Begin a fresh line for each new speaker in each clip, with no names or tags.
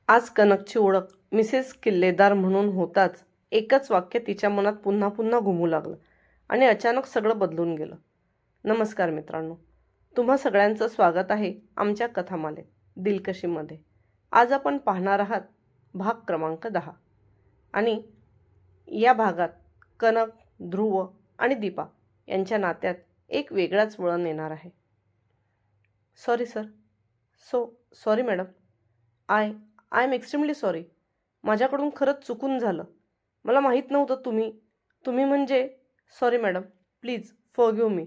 आज कनकची ओळख मिसेस किल्लेदार म्हणून होताच एकच वाक्य तिच्या मनात पुन्हा पुन्हा घुमू लागलं आणि अचानक सगळं बदलून गेलं. नमस्कार मित्रांनो, तुम्हा सगळ्यांचं स्वागत आहे आमच्या कथामालेत दिलकशीमध्ये. आज आपण पाहणार आहात भाग क्रमांक 10 आणि या भागात कनक, ध्रुव आणि दीपा यांच्या नात्यात एक वेगळाच वळण येणार आहे. Sorry sir. Sorry madam. I am extremely sorry. माझ्याकडून खरंच चुकून झालं. मला माहीत नव्हतं तुम्ही म्हणजे. Sorry madam, please forgive me.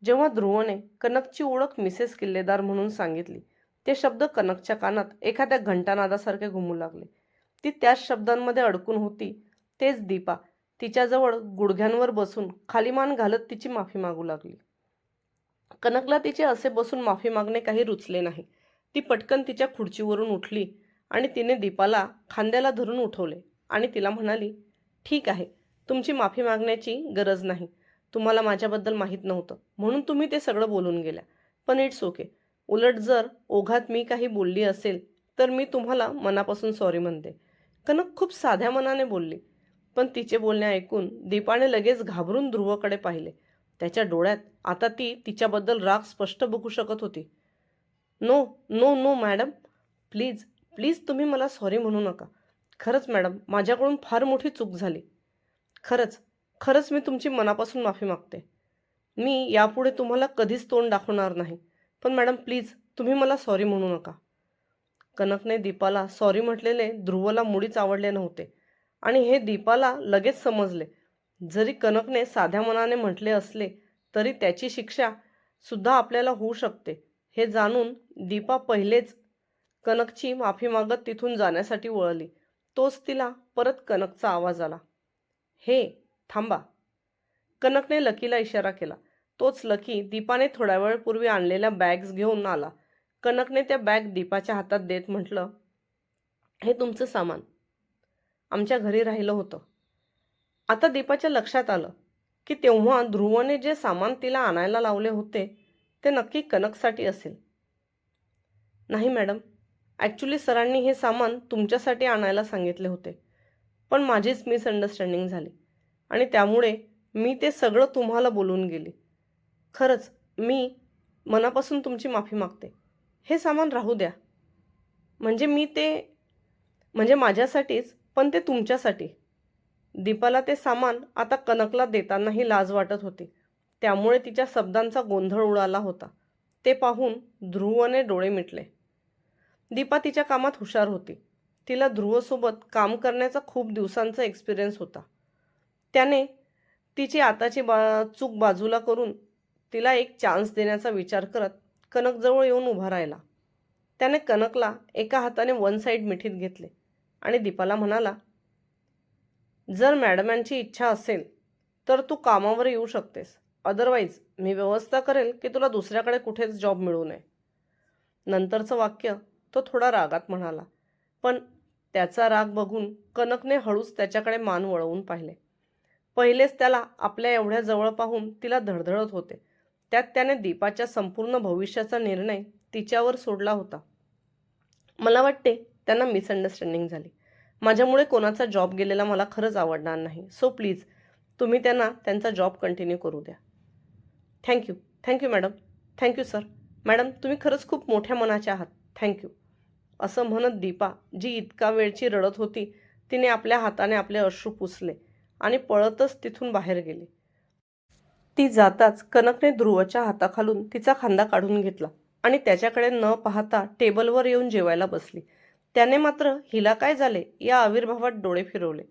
जेव्हा ध्रुवने कनकची ओळख मिसेस किल्लेदार म्हणून सांगितली, ते शब्द कनकच्या कानात एखाद्या घंटानादासारखे घुमू लागले. ती त्याच शब्दांमध्ये अडकून होती. तेच दीपा तिच्याजवळ गुडघ्यांवर बसून खाली मान घालत तिची माफी मागू लागली. कनकला तिचे असे बसून माफी मागणे काही रुचले नाही. ती पटकन तिच्या खुर्चीवरून उठली आणि तिने दीपाला खांद्याला धरून उठवले आणि तिला म्हणाली, ठीक आहे, तुमची माफी मागण्याची गरज नाही. तुम्हाला माझ्याबद्दल माहीत नव्हतं म्हणून तुम्ही ते सगळं बोलून गेल्या. पण इट्स ओके. उलट जर ओघात मी काही बोलली असेल तर मी तुम्हाला मनापासून सॉरी म्हणते. कनक खूप साध्या मनाने बोलली, पण तिचे बोलणे ऐकून दीपाने लगेच घाबरून ध्रुवकडे पाहिले. त्याच्या डोळ्यात आता ती तिच्याबद्दल राग स्पष्ट बघू शकत होती. No no no madam, please please तुम्ही मला सॉरी म्हणू नका. खरंच मॅडम, माझ्याकडून फार मोठी चूक झाली. खरंच खरंच मी तुमची मनापासून माफी मागते. मी यापुढे तुम्हाला कधीच तोंड दाखवणार नाही. पण मॅडम प्लीज तुम्ही मला सॉरी म्हणू नका. कनकने दीपाला सॉरी म्हटलेले ध्रुवला मुळीच आवडले नव्हते आणि हे दीपाला लगेच समजले. जरी कनकने साध्या मनाने म्हटले असले तरी त्याची शिक्षा सुद्धा आपल्याला होऊ शकते हे जाणून दीपा पहिलेच कनकची माफी मागत तिथून जाण्यासाठी वळली. तोच तिला परत कनकचा आवाज आला. हे थांबा. कनकने लकीला इशारा केला. तोच लकी दीपाने थोड्या वेळपूर्वी आणलेल्या बॅग्स घेऊन आला. कनकने त्या बॅग दीपाच्या हातात देत म्हटलं, हे तुमचं सामान आमच्या घरी राहिलं होतं. आता दीपाच्या लक्षात आलं की तेव्हा ध्रुवने जे सामान तिला आणायला लावले होते ते नक्की कनकसाठी असेल. नाही मॅडम, ॲक्च्युली सरांनी हे सामान तुमच्यासाठी आणायला सांगितले होते, पण माझीच मिसअंडरस्टँडिंग झाली आणि त्यामुळे मी ते सगळं तुम्हाला बोलून गेली. खरंच मी मनापासून तुमची माफी मागते. हे सामान राहू द्या. म्हणजे माझ्यासाठीच, पण ते तुमच्यासाठी. दीपाला ते सामान आता कनकला देतानाही लाज वाटत होती. त्यामुळे तिच्या शब्दांचा गोंधळ उडाला होता. ते पाहून ध्रुवने डोळे मिटले. दीपा तिच्या कामात हुशार होती. तिला ध्रुवसोबत काम करण्याचा खूप दिवसांचा एक्सपिरियन्स होता. त्याने तिची आताची चूक बाजूला करून तिला एक चान्स देण्याचा विचार करत कनकजवळ येऊन उभा राहिला. त्याने कनकला एका हाताने वन साईड मिठीत घेतले आणि दीपाला म्हणाला, जर मॅडमांची इच्छा असेल तर तू कामावर येऊ शकतेस. अदरवाईज मी व्यवस्था करेल की तुला दुसऱ्याकडे कुठेच जॉब मिळू नये. नंतरचं वाक्य तो थोडा रागात म्हणाला, पण त्याचा राग बघून कनकने हळूच त्याच्याकडे मान वळवून पाहिले. पहिलेच त्याला आपल्या एवढ्या जवळ पाहून तिला धडधडत होते. त्यात त्याने दीपाच्या संपूर्ण भविष्याचा निर्णय तिच्यावर सोडला होता. मला वाटते त्यांना मिसअंडरस्टँडिंग झाली. माझ्यामुळे कोणाचा जॉब गेलेला मला खरंच आवडणार नाही. सो प्लीज तुम्ही त्यांना त्यांचा जॉब कंटिन्यू करू द्या. Thank you madam. Thank you sir. Madam तुम्ही खरंच खूप मोठ्या मनाच्या आहात. थँक्यू. असं म्हणत दीपा, जी इतका वेळची रडत होती, तिने आपल्या हाताने आपले अश्रू पुसले आणि पळतच तिथून बाहेर गेली. ती जाताच कनकने ध्रुवच्या हाताखालून तिचा खांदा काढून घेतला आणि त्याच्याकडे न पाहता टेबलवर येऊन जेवायला बसली. त्याने मात्र हिला काय झाले या आविर्भावात डोळे फिरवले.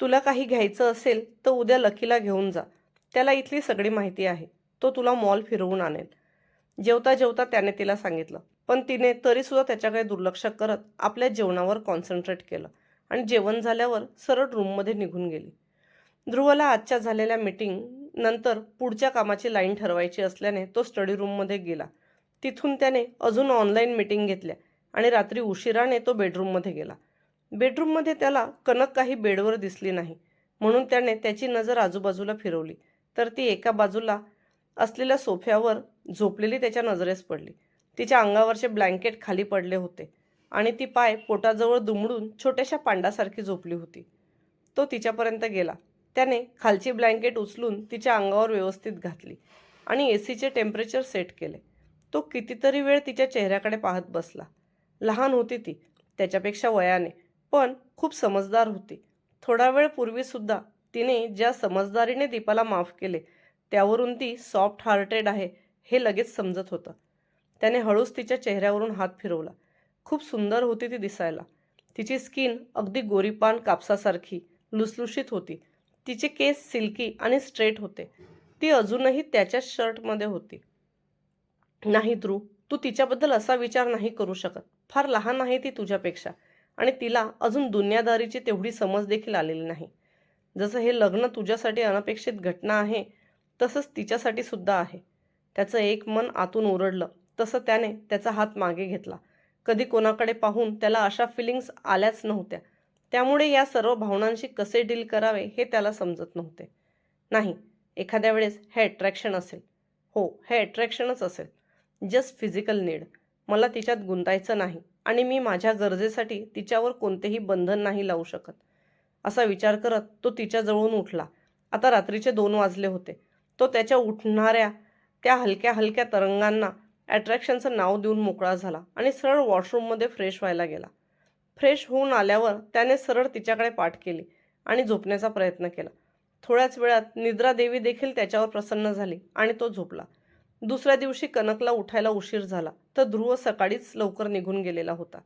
तुला काही घ्यायचं असेल तर उद्या लकीला घेऊन जा. त्याला इथली सगळी माहिती आहे. तो तुला मॉल फिरवून आणेल. जेवता जेवता त्याने तिला सांगितलं. पण तिने तरीसुद्धा त्याच्याकडे दुर्लक्ष करत आपल्या जेवणावर कॉन्सन्ट्रेट केलं आणि जेवण झाल्यावर सरळ रूममध्ये निघून गेली. ध्रुवला आजच्या झालेल्या मीटिंग नंतर पुढच्या कामाची लाईन ठरवायची असल्याने तो स्टडी रूममध्ये गेला. तिथून त्याने अजून ऑनलाईन मीटिंग घेतल्या आणि रात्री उशिराने तो बेडरूममध्ये गेला. बेडरूममध्ये त्याला कनक काही बेडवर दिसली नाही, म्हणून त्याने त्याची नजर आजूबाजूला फिरवली तर ती एका बाजूला असलेल्या सोफ्यावर झोपलेली त्याच्या नजरेस पडली. तिच्या अंगावरचे ब्लँकेट खाली पडले होते आणि ती पाय पोटाजवळ दुमडून छोट्याशा पांडासारखी झोपली होती. तो तिच्यापर्यंत गेला. त्याने खालची ब्लँकेट उचलून तिच्या अंगावर व्यवस्थित घातली आणि एसीचे टेम्परेचर सेट केले. तो कितीतरी वेळ तिच्या चेहऱ्याकडे पाहत बसला. लहान होती ती त्याच्यापेक्षा वयाने, पण खूप समजदार होती. थोडा वेळ पूर्वीसुद्धा तिने ज्या समजदारीने दीपाला माफ केले त्यावरून ती सॉफ्ट हार्टेड आहे हे लगेच समजत होतं. त्याने हळूच तिच्या चेहऱ्यावरून हात फिरवला. खूप सुंदर होती ती दिसायला. तिची स्किन अगदी गोरीपान कापसासारखी लुसलुशीत होती. तिचे केस सिल्की आणि स्ट्रेट होते. ती अजूनही त्याच्याच शर्टमध्ये होती. नाही ध्रुव, तू तिच्याबद्दल असा विचार नाही करू शकत. फार लहान आहे ती तुझ्यापेक्षा आणि तिला अजून दुनियादारीची तेवढी समज देखील आलेली नाही. जसं हे लग्न तुझ्यासाठी अनपेक्षित घटना आहे तसंच तिच्यासाठी सुद्धा आहे. त्याचं एक मन आतून ओरडलं तसं त्याने त्याचा हात मागे घेतला. कधी कोणाकडे पाहून त्याला अशा फिलिंग्स आल्याच नव्हत्या. त्यामुळे या सर्व भावनांशी कसे डील करावे हे त्याला समजत नव्हते. नाही, एखाद्या वेळेस हे अट्रॅक्शन असेल. हो, हे अट्रॅक्शनच असेल. Just physical need. मला तिच्यात गुंतायचं नाही आणि मी माझ्या गरजेसाठी तिच्यावर कोणतेही बंधन नाही लावू शकत. असा विचार करत तो तिच्याजवळून उठला. आता रात्रीचे 2 वाजले होते. तो त्याच्या उठणाऱ्या त्या हलक्या हलक्या तरंगांना अट्रॅक्शनचं नाव देऊन मोकळा झाला आणि सरळ वॉशरूममध्ये फ्रेश व्हायला गेला. फ्रेश होऊन आल्यावर त्याने सरळ तिच्याकडे पाठ केली आणि झोपण्याचा प्रयत्न केला. थोड्याच वेळात निद्रादेवी देखील त्याच्यावर प्रसन्न झाली आणि तो झोपला. दुसऱ्या दिवशी कनकला उठायला उशीर झाला तर ध्रुव सकाळीच लवकर निघून गेलेला होता.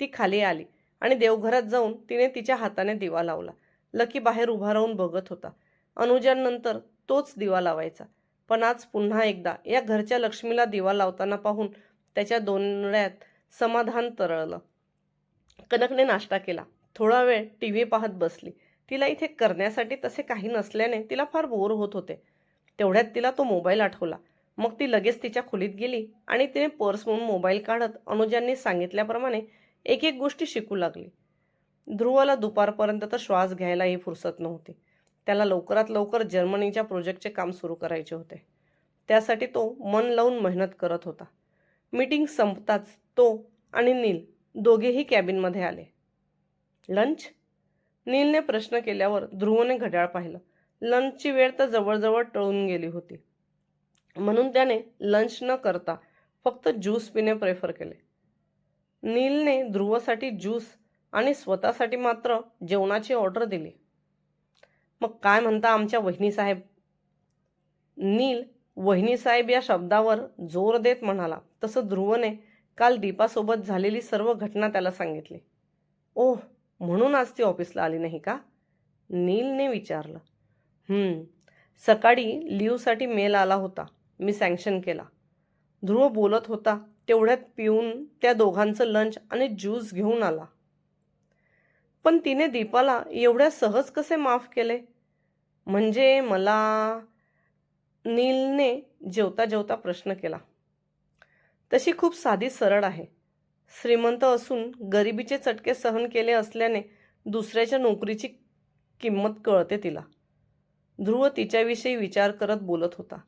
ती खाली आली आणि देवघरात जाऊन तिने तिच्या हाताने दिवा लावला. लकी बाहेर उभा राहून बघत होता. अनुजानंतर तोच दिवा लावायचा. पण आज पुन्हा एकदा या घरच्या लक्ष्मीला दिवा लावताना पाहून त्याच्या डोळ्यात समाधान तरळलं. कनकने नाश्ता केला. थोडा वेळ टीव्ही पाहत बसली. तिला इथे करण्यासाठी तसे काही नसल्याने तिला फार बोर होत होते. तेवढ्यात तिला तो मोबाईल आठवला. मग ती लगेच तिच्या खोलीत गेली आणि तिने पर्समधून मोबाईल काढत अनुजांनी सांगितल्याप्रमाणे एक एक गोष्टी शिकू लागली. ध्रुवला दुपारपर्यंत तर श्वास घ्यायलाही फुरसत नव्हती. त्याला लवकरात लवकर जर्मनीच्या प्रोजेक्टचे काम सुरू करायचे होते. त्यासाठी तो मन लावून मेहनत करत होता. मीटिंग संपताच तो आणि नील दोघेही कॅबिनमध्ये आले. लंच? नीलने प्रश्न केल्यावर ध्रुवने घड्याळ पाहिलं. लंचची वेळ तर जवळजवळ टळून गेली होती. म्हणून त्याने लंच न करता फक्त ज्यूस पिणे प्रेफर केले. नीलने ध्रुवसाठी ज्यूस आणि स्वतःसाठी मात्र जेवणाची ऑर्डर दिली. मग काय म्हणता आमच्या वहिनीसाहेब? नील वहिनीसाहेब या शब्दावर जोर देत म्हणाला. तसं ध्रुवने काल दीपासोबत झालेली सर्व घटना त्याला सांगितली. ओह, म्हणून आज ती ऑफिसला आली नाही का? नीलने विचारलं. सकाळी लीवसाठी मेल आला होता. मी सँक्शन केला. ध्रुव बोलत होता तेवढ्यात पिऊन त्या दोघांचं लंच आणि ज्यूस घेऊन आला. पण तिने दीपाला एवढ्या सहज कसे माफ केले? म्हणजे मला? नीलने जेवता जेवता प्रश्न केला. तशी खूप साधी सरळ आहे. श्रीमंत असून गरिबीचे चटके सहन केले असल्याने दुसऱ्याच्या नोकरीची किंमत कळते तिला. ध्रुव तिच्याविषयी विचार करत बोलत होता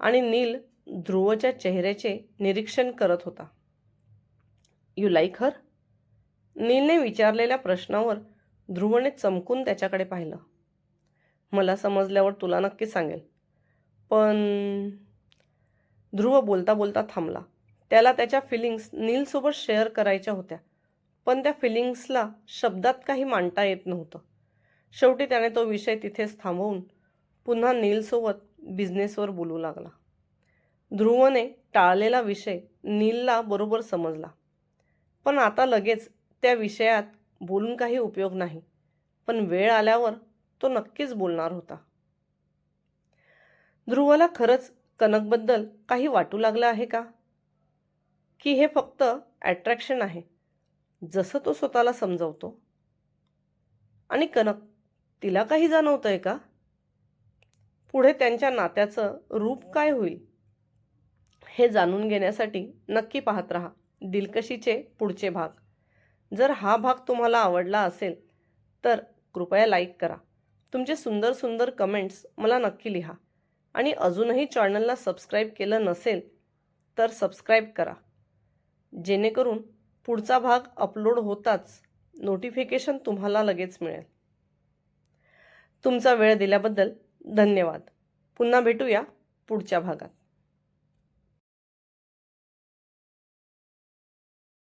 आणि नील ध्रुवच्या चेहऱ्याचे निरीक्षण करत होता. यू लाईक हर? नीलने विचारलेल्या प्रश्नावर ध्रुवने चमकून त्याच्याकडे पाहिलं. मला समजल्यावर तुला नक्की सांगेल. पण ध्रुव बोलता बोलता थांबला. त्याला त्याच्या फिलिंग्स नीलसोबत शेअर करायच्या होत्या, पण त्या फिलिंग्सला शब्दात काही मांडता येत नव्हतं. शेवटी त्याने तो विषय तिथेच थांबवून पुन्हा नीलसोबत बिझनेसवर बोलू लागला. ध्रुवने टाळलेला विषय नीलला बरोबर समजला. पण आता लगेच त्या विषयात बोलून काही उपयोग नाही. पण वेळ आल्यावर तो नक्कीच बोलणार होता. ध्रुवला खरंच कनकबद्दल काही वाटू लागलं आहे का? की हे फक्त अट्रॅक्शन आहे, जसं तो स्वतःला समजवतो? आणि कनक, तिला काही जाणवतंय का? पुढे त्यांच्या नात्याचं रूप काय होईल हे जाणून घेण्यासाठी नक्की पाहत राहा दिलकशीचे पुढचे भाग. जर हा भाग तुम्हाला आवडला असेल तर कृपया लाईक करा. तुमचे सुंदर सुंदर कमेंट्स मला नक्की लिहा आणि अजूनही चॅनलला सबस्क्राईब केलं नसेल तर सबस्क्राईब करा, जेणेकरून पुढचा भाग अपलोड होताच नोटिफिकेशन तुम्हाला लगेच मिळेल. तुमचा वेळ दिल्याबद्दल धन्यवाद. पुन्हा भेटूया पुढच्या भागात.